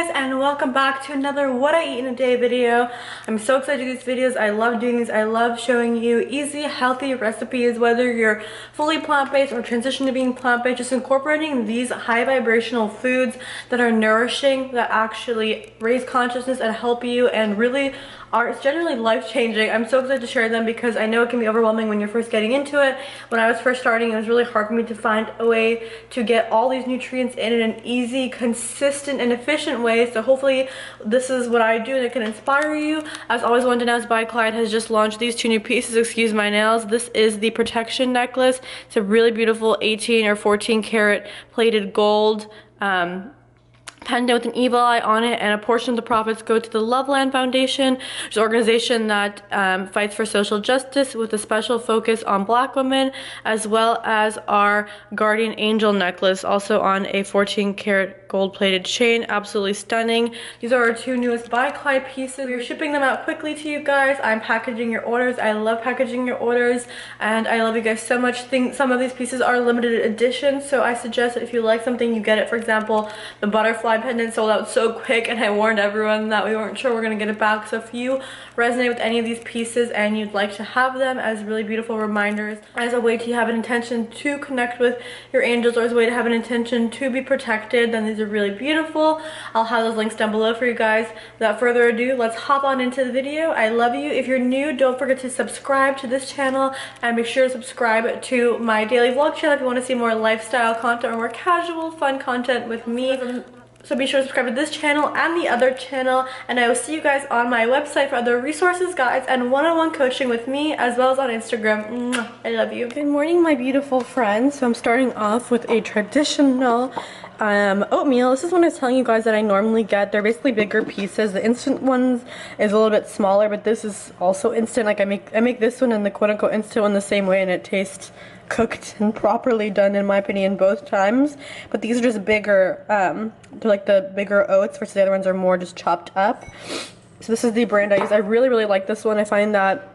guys, and welcome back to another what I eat in a day video. I'm so excited to do these videos. I love doing these. I love showing you easy, healthy recipes, whether you're fully plant-based or transition to being plant-based, just incorporating these high vibrational foods that are nourishing, that actually raise consciousness and help you and really are generally life-changing. I'm so excited to share them because I know it can be overwhelming when you're first getting into it. When I was first starting, it was really hard for me to find a way to get all these nutrients in an easy, consistent, and efficient way. So hopefully this is what I do that can inspire you. As always, wanted to announce by Clyde has just launched these two new pieces. Excuse my nails. This is the protection necklace. It's a really beautiful 18 or 14 karat plated gold pendant with an evil eye on it, and a portion of the profits go to the Loveland Foundation, which is an organization that fights for social justice with a special focus on Black women, as well as our guardian angel necklace, also on a 14 karat gold plated chain. Absolutely stunning. These are our two newest by Clyde pieces. We're shipping them out quickly to you guys. I'm packaging your orders. I love packaging your orders, and I love you guys so much. Some of these pieces are limited edition, so I suggest that if you like something, you get it. For example, the butterfly pendant sold out so quick, and I warned everyone that we weren't sure we're gonna get it back. So if you resonate with any of these pieces and you'd like to have them as really beautiful reminders, as a way to have an intention to connect with your angels, or as a way to have an intention to be protected, then these are really beautiful. I'll have those links down below for you guys. Without further ado, let's hop on into the video. I love you. If you're new, don't forget to subscribe to this channel, and make sure to subscribe to my daily vlog channel if you want to see more lifestyle content or more casual fun content with me. So be sure to subscribe to this channel and the other channel, and I will see you guys on my website for other resources, guides, and one-on-one coaching with me, as well as on Instagram. Mwah. I love you. Good morning, my beautiful friends. So I'm starting off with a traditional oatmeal. This is one I was telling you guys that I normally get. They're basically bigger pieces. The instant ones is a little bit smaller, but this is also instant. Like I make this one and the quote-unquote instant one the same way, and it tastes cooked and properly done, in my opinion, both times. But these are just bigger. They're like the bigger oats versus the other ones are more just chopped up. So this is the brand I use. I really like this one. I find that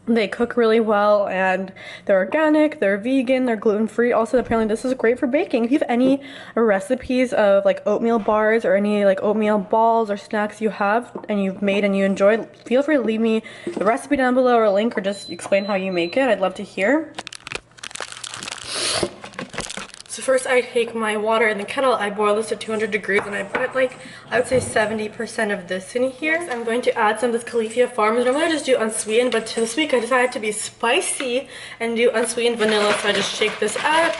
they cook really well, and they're organic, they're vegan, they're gluten-free. Also, apparently this is great for baking. If you have any recipes of like oatmeal bars or any like oatmeal balls or snacks you have and you've made and you enjoy, feel free to leave me the recipe down below or a link, or just explain how you make it. I'd love to hear. So first I take my water in the kettle, I boil this to 200 degrees, and I put like, I would say 70% of this in here. Next, I'm going to add some of this Califia Farms. Normally I just do unsweetened, but this week I decided to be spicy and do unsweetened vanilla, so I just shake this up.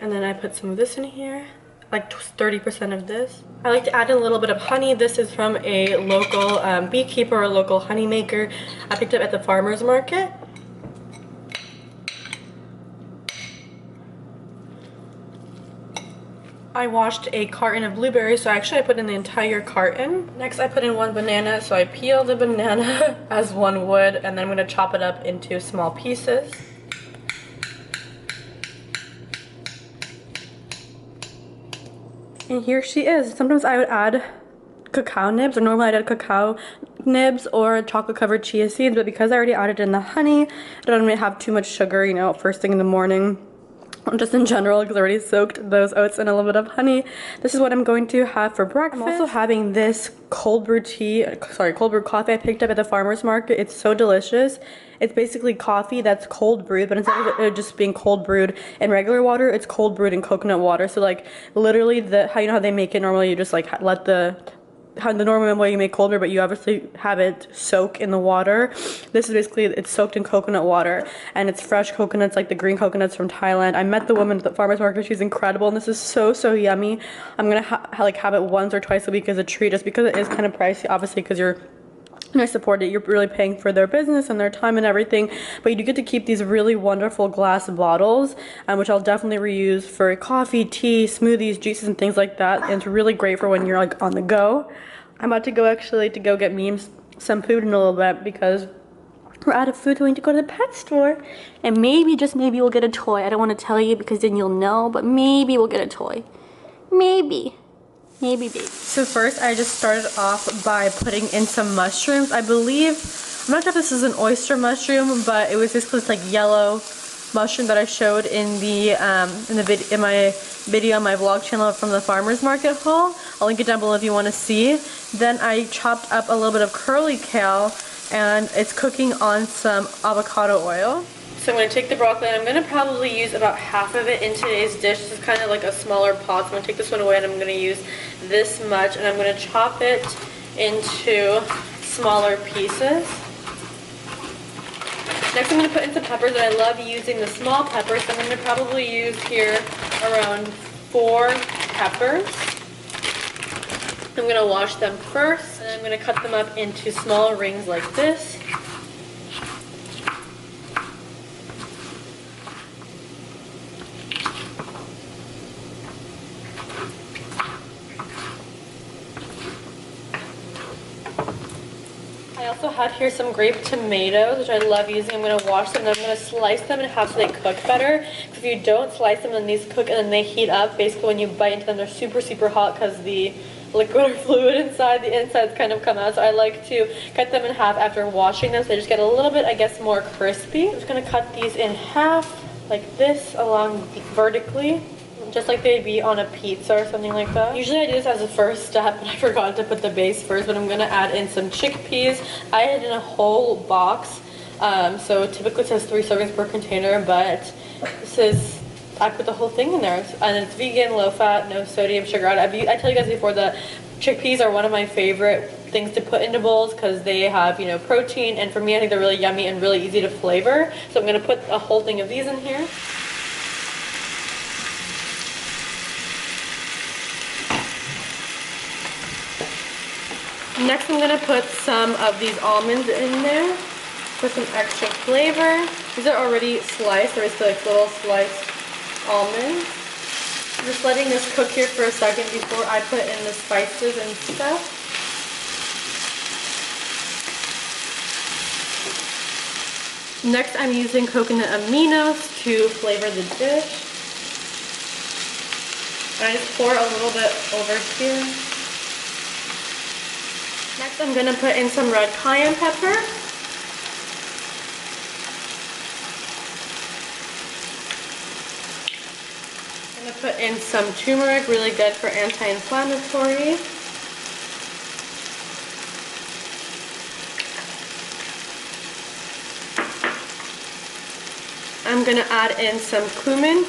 And then I put some of this in here, like 30% of this. I like to add in a little bit of honey. This is from a local beekeeper or a local honey maker. I picked it up at the farmer's market. I washed a carton of blueberries, so actually I put in the entire carton. Next I put in one banana, so I peel the banana as one would, and then I'm going to chop it up into small pieces. And here she is. Sometimes I would add cacao nibs, or normally I'd add cacao nibs or chocolate covered chia seeds, but because I already added in the honey, I don't really have too much sugar, you know, first thing in the morning. Just in general, because I already soaked those oats in a little bit of honey. This is what I'm going to have for breakfast. I'm also having this cold brew coffee I picked up at the farmer's market. It's so delicious. It's basically coffee that's cold brewed, but instead of it just being cold brewed in regular water, it's cold brewed in coconut water. So like literally how you know how they make it normally, you just like let the normal way you make cold brew, but you obviously have it soak in the water. This is basically, it's soaked in coconut water, and it's fresh coconuts, like the green coconuts from Thailand. I met the woman at the farmer's market. She's incredible, and this is so yummy. I'm gonna have it once or twice a week as a treat, just because it is kind of pricey, obviously, because I support it. You're really paying for their business and their time and everything, but you do get to keep these really wonderful glass bottles, which I'll definitely reuse for coffee, tea, smoothies, juices, and things like that. And it's really great for when you're like on the go. I'm about to go get me some food in a little bit because we're out of food. So we need to go to the pet store, and maybe, just maybe, we'll get a toy. I don't want to tell you because then you'll know, but maybe we'll get a toy. Maybe, baby. So first I just started off by putting in some mushrooms. I believe, I'm not sure if this is an oyster mushroom, but it was basically like yellow mushroom that I showed in my video on my vlog channel from the farmer's market haul. I'll link it down below if you want to see. Then I chopped up a little bit of curly kale, and it's cooking on some avocado oil. So I'm going to take the broccoli, and I'm going to probably use about half of it in today's dish. This is kind of like a smaller pot, so I'm going to take this one away, and I'm going to use this much, and I'm going to chop it into smaller pieces. Next I'm going to put in some peppers, and I love using the small peppers, so I'm going to probably use here around 4 peppers. I'm going to wash them first, and I'm going to cut them up into small rings like this. I also have here some grape tomatoes, which I love using. I'm going to wash them, and I'm going to slice them in half so they cook better. Because if you don't slice them, then these cook and then they heat up. Basically, when you bite into them, they're super, super hot because the liquid or fluid inside the insides kind of come out. So I like to cut them in half after washing them so they just get a little bit, I guess, more crispy. I'm just going to cut these in half like this along vertically, just like they'd be on a pizza or something like that. Usually I do this as a first step, but I forgot to put the base first, but I'm gonna add in some chickpeas. I added in a whole box, so typically it says 3 servings per container, but this is, I put the whole thing in there, and it's vegan, low fat, no sodium, sugar. I tell you guys before, the chickpeas are one of my favorite things to put into bowls because they have, you know, protein, and for me I think they're really yummy and really easy to flavor. So I'm gonna put a whole thing of these in here. Next I'm going to put some of these almonds in there for some extra flavor. These are already sliced, they're just like little sliced almonds. I'm just letting this cook here for a second before I put in the spices and stuff. Next I'm using coconut aminos to flavor the dish. And I just pour a little bit over here. Next I'm going to put in some red cayenne pepper. I'm going to put in some turmeric, really good for anti-inflammatory. I'm going to add in some cumin.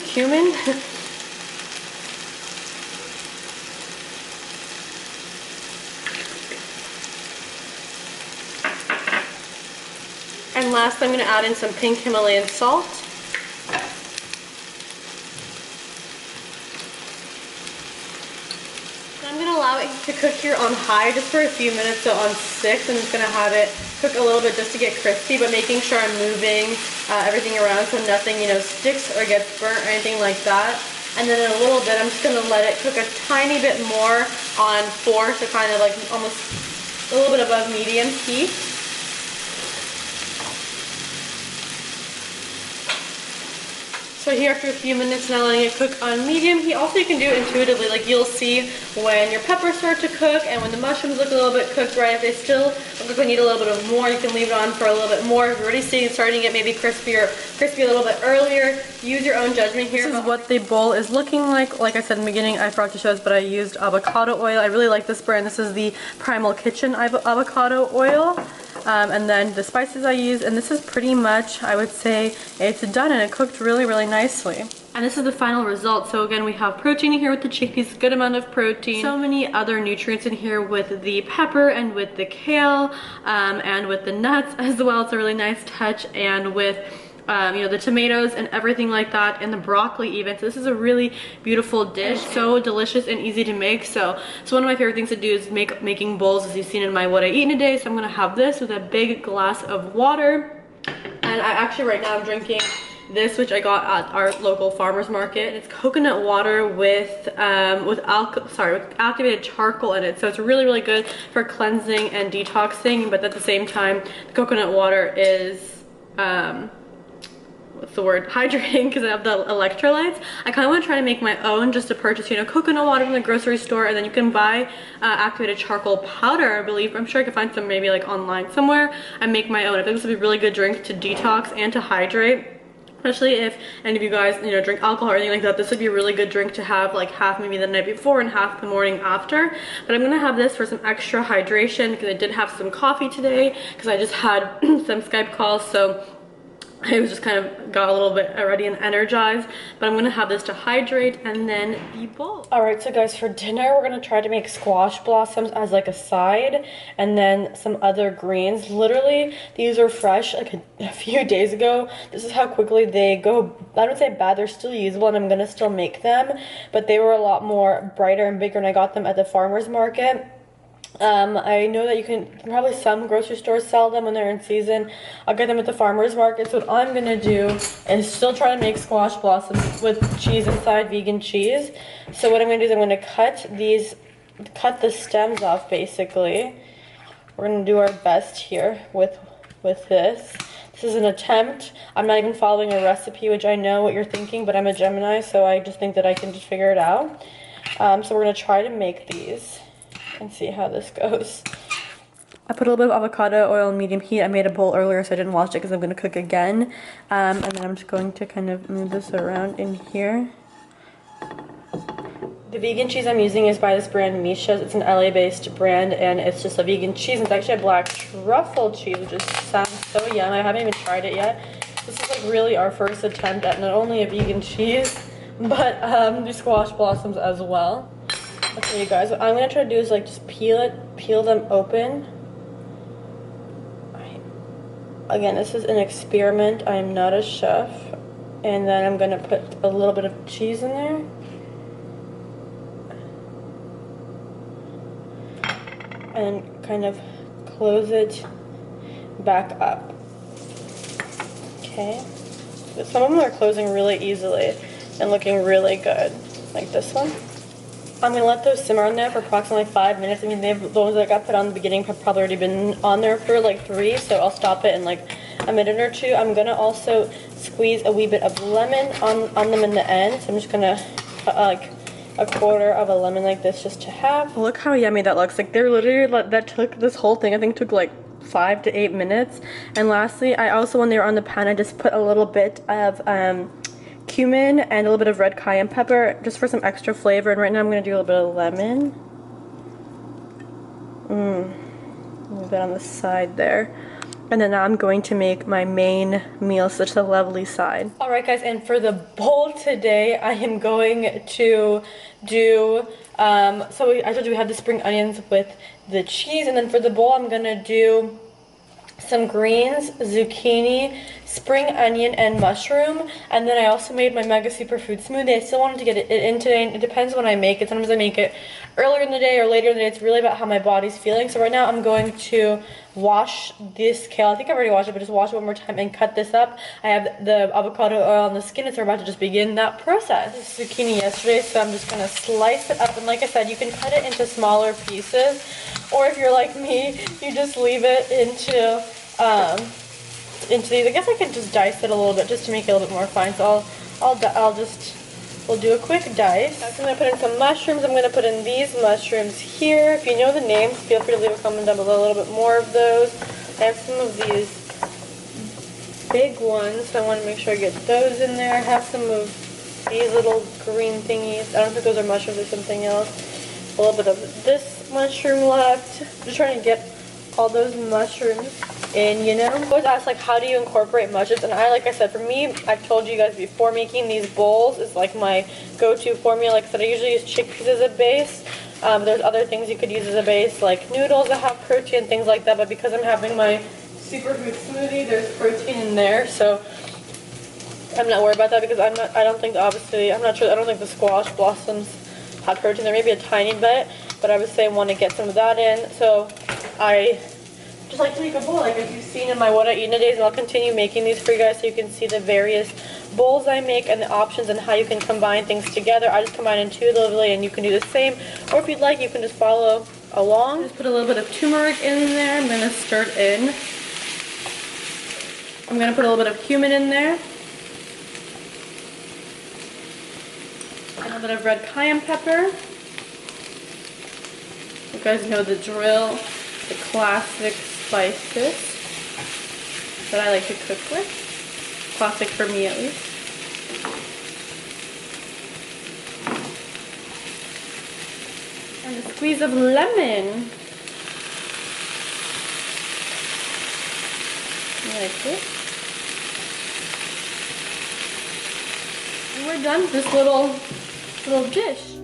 And last, I'm going to add in some pink Himalayan salt. And I'm going to allow it to cook here on high just for a few minutes, so on 6. I'm just going to have it cook a little bit just to get crispy, but making sure I'm moving everything around so nothing, you know, sticks or gets burnt or anything like that. And then in a little bit, I'm just going to let it cook a tiny bit more on 4, so kind of like almost a little bit above medium heat. So here after a few minutes now, letting it cook on medium heat. Also you can do it intuitively, like you'll see when your peppers start to cook and when the mushrooms look a little bit cooked right. If they still look like they need a little bit of more, you can leave it on for a little bit more. If you're already starting to get maybe crispy a little bit earlier, use your own judgment here. This is what the bowl is looking like. Like I said in the beginning, I forgot to show this, but I used avocado oil. I really like this brand. This is the Primal Kitchen avocado oil. And then the spices I use, and this is pretty much, I would say, it's done, and it cooked really, really nicely. And this is the final result. So again, we have protein in here with the chickpeas, good amount of protein. So many other nutrients in here with the pepper and with the kale and with the nuts as well. It's a really nice touch, and with you know, the tomatoes and everything like that, and the broccoli even. So this is a really beautiful dish, so delicious and easy to make. So one of my favorite things to do is making bowls, as you've seen in my what I eat in a day. So I'm gonna have this with a big glass of water, and I actually right now I'm drinking this, which I got at our local farmer's market. It's coconut water with activated charcoal in it. So it's really, really good for cleansing and detoxing, but at the same time, the coconut water is what's the word, hydrating, because I have the electrolytes. I kind of want to try to make my own, just to purchase, you know, coconut water from the grocery store, and then you can buy activated charcoal powder, I believe. I'm sure I could find some maybe like online somewhere, and make my own. I think this would be a really good drink to detox and to hydrate. Especially if any of you guys, you know, drink alcohol or anything like that, this would be a really good drink to have like half maybe the night before and half the morning after. But I'm gonna have this for some extra hydration because I did have some coffee today because I just had some Skype calls, so I was just kind of got a little bit ready and energized. But I'm gonna have this to hydrate and then the bowl. All right, so guys, for dinner we're gonna try to make squash blossoms as like a side, and then some other greens. Literally, these are fresh like a few days ago. This is how quickly they go. I don't say bad, they're still usable, and I'm gonna still make them. But they were a lot more brighter and bigger, and I got them at the farmer's market. I know that you can probably some grocery stores sell them when they're in season. I'll get them at the farmer's market. So what I'm gonna do is still try to make squash blossoms with cheese inside, vegan cheese. So what I'm gonna do is I'm gonna cut the stems off basically. We're gonna do our best here with this. This is an attempt. I'm not even following a recipe, which I know what you're thinking, but I'm a Gemini, so I just think that I can just figure it out. So we're gonna try to make these and see how this goes. I put a little bit of avocado oil in medium heat. I made a bowl earlier, so I didn't wash it because I'm going to cook again. And then I'm just going to kind of move this around in here. The vegan cheese I'm using is by this brand Misha's. It's an LA-based brand, and it's just a vegan cheese. It's actually a black truffle cheese, which just sounds so yum. I haven't even tried it yet. This is like really our first attempt at not only a vegan cheese, but the squash blossoms as well. Okay, you guys, what I'm gonna try to do is like just peel them open. Again, this is an experiment. I am not a chef. And then I'm gonna put a little bit of cheese in there. And kind of close it back up. Okay. Some of them are closing really easily and looking really good, like this one. I'm going to let those simmer on there for approximately 5 minutes. I mean, the ones that I got put on the beginning have probably already been on there for like 3, so I'll stop it in like a minute or 2. I'm going to also squeeze a wee bit of lemon on them in the end. So I'm just going to cut like a quarter of a lemon like this just to have. Look how yummy that looks. Like they're literally, that took this whole thing, I think took like 5 to 8 minutes. And lastly, I also, when they were on the pan, I just put a little bit of cumin and a little bit of red cayenne pepper just for some extra flavor. And right now I'm going to do a little bit of lemon. A little bit on the side there. And then now I'm going to make my main meal, such a lovely side. Alright guys, and for the bowl today, I am going to do, I told you we have the spring onions with the cheese, and then for the bowl I'm going to do some greens, zucchini, spring onion, and mushroom. And then I also made my mega superfood smoothie. I still wanted to get it in today, and it depends when I make it. Sometimes I make it earlier in the day or later in the day. It's really about how my body's feeling. So right now I'm going to wash this kale. I think I've already washed it, but just wash it one more time and cut this up. I have the avocado oil on the skin, so we're about to just begin that process. This is zucchini yesterday, so I'm just gonna slice it up. And like I said, you can cut it into smaller pieces, or if you're like me, you just leave it into these. I guess I could just dice it a little bit just to make it a little bit more fine. So we'll do a quick dice. Next I'm going to put in some mushrooms. I'm going to put in these mushrooms here. If you know the names, feel free to leave a comment down below, a little bit more of those. I have some of these big ones, so I want to make sure I get those in there. I have some of these little green thingies. I don't think those are mushrooms or something else. A little bit of this mushroom left. I'm just trying to get all those mushrooms in, you know. I always ask, like, how do you incorporate mushrooms? And like I said, for me, I've told you guys before, making these bowls is like my go-to formula. Like I said, I usually use chickpeas as a base. There's other things you could use as a base, like noodles that have protein, things like that. But because I'm having my superfood smoothie, there's protein in there, so I'm not worried about that, because I don't think the squash blossoms have protein. There may be a tiny bit, but I would say I want to get some of that in. So I just like to make a bowl, like as you've seen in my What I Eat in a Day, and I'll continue making these for you guys so you can see the various bowls I make and the options and how you can combine things together. I just combine intuitively, and you can do the same, or if you'd like, you can just follow along. Just put a little bit of turmeric in there. I'm going to start in. I'm going to put a little bit of cumin in there. A little bit of red cayenne pepper. You guys know the drill, the classic spices that I like to cook with. Classic for me at least. And a squeeze of lemon. Like this. And we're done with this little dish.